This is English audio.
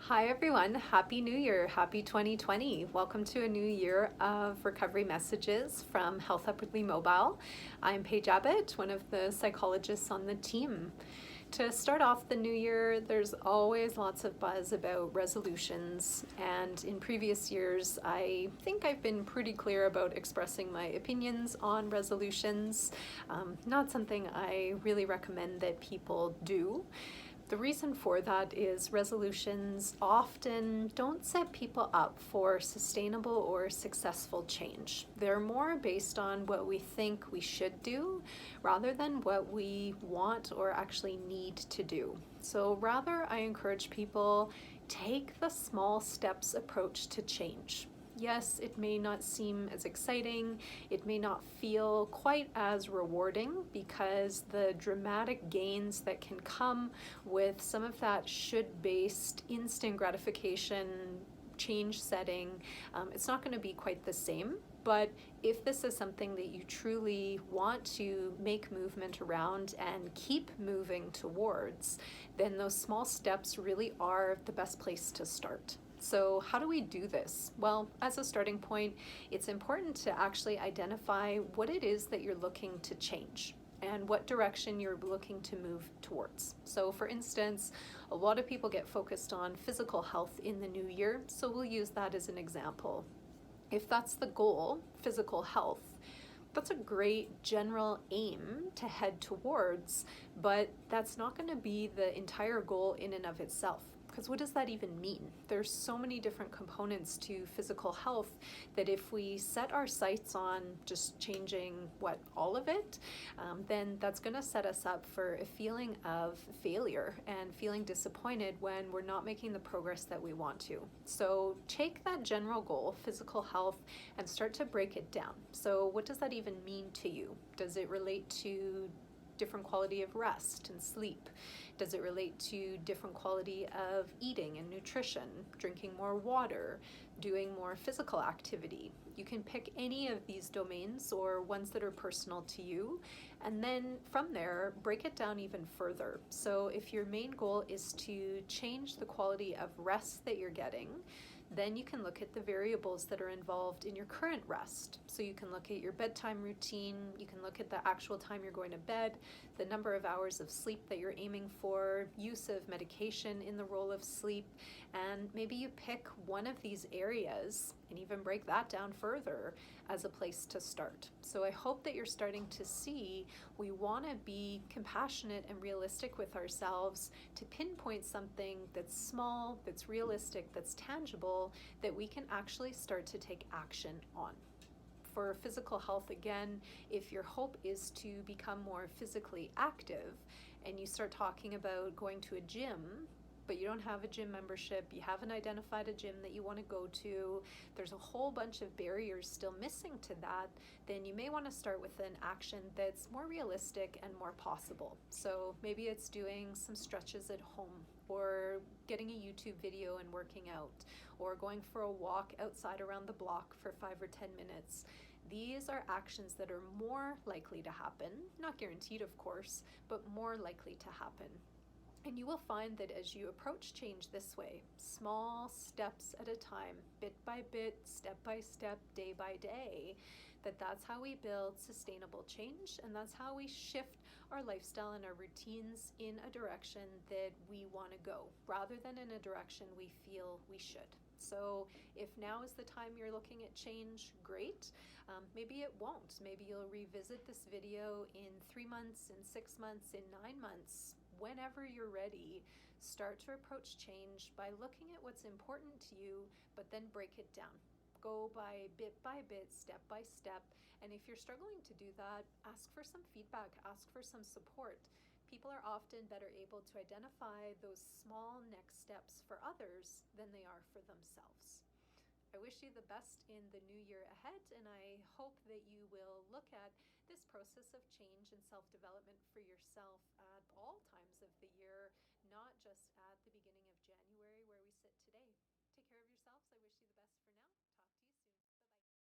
Hi everyone, Happy New Year, Happy 2020. Welcome to a new year of recovery messages from Health Upwardly Mobile. I'm Paige Abbott, one of the psychologists on the team. To start off the new year, there's always lots of buzz about resolutions, and in previous years, I think I've been pretty clear about expressing my opinions on resolutions. Not something I really recommend that people do. The reason for that is resolutions often don't set people up for sustainable or successful change. They're more based on what we think we should do rather than what we want or actually need to do. So rather, I encourage people take the small steps approach to change. Yes, it may not seem as exciting, it may not feel quite as rewarding because the dramatic gains that can come with some of that should-based instant gratification change setting, it's not going to be quite the same. But if this is something that you truly want to make movement around and keep moving towards, then those small steps really are the best place to start. So how do we do this? Well, as a starting point, it's important to actually identify what it is that you're looking to change and what direction you're looking to move towards. So for instance, a lot of people get focused on physical health in the new year, so we'll use that as an example. If that's the goal, physical health, that's a great general aim to head towards, but that's not going to be the entire goal in and of itself. Because what does that even mean? There's so many different components to physical health that if we set our sights on just changing all of it, then that's going to set us up for a feeling of failure and feeling disappointed when we're not making the progress that we want to. So take that general goal, physical health, and start to break it down. So what does that even mean to you? Does it relate to different quality of rest and sleep? Does it relate to different quality of eating and nutrition, drinking more water, doing more physical activity? You can pick any of these domains or ones that are personal to you, and then from there, break it down even further. So if your main goal is to change the quality of rest that you're getting, then you can look at the variables that are involved in your current rest. So you can look at your bedtime routine, you can look at the actual time you're going to bed, the number of hours of sleep that you're aiming for, use of medication in the role of sleep, and maybe you pick one of these areas and even break that down further as a place to start. So I hope that you're starting to see we want to be compassionate and realistic with ourselves to pinpoint something that's small, that's realistic, that's tangible, that we can actually start to take action on. For physical health, again, if your hope is to become more physically active and you start talking about going to a gym, but you don't have a gym membership, you haven't identified a gym that you want to go to, there's a whole bunch of barriers still missing to that, then you may want to start with an action that's more realistic and more possible. So maybe it's doing some stretches at home, or getting a YouTube video and working out, or going for a walk outside around the block for 5 or 10 minutes. These are actions that are more likely to happen, not guaranteed of course, but more likely to happen. And you will find that as you approach change this way, small steps at a time, bit by bit, step by step, day by day, that's how we build sustainable change, and that's how we shift our lifestyle and our routines in a direction that we want to go, rather than in a direction we feel we should. So if now is the time you're looking at change, great. Maybe it won't. Maybe you'll revisit this video in 3 months, in 6 months, in 9 months. Whenever you're ready, start to approach change by looking at what's important to you, but then break it down. Go by bit, step by step. And if you're struggling to do that, ask for some feedback, ask for some support. People are often better able to identify those small next steps for others than they are for themselves. I wish you the best in the new year ahead, and I hope that you will look at this process of change and self-development for yourself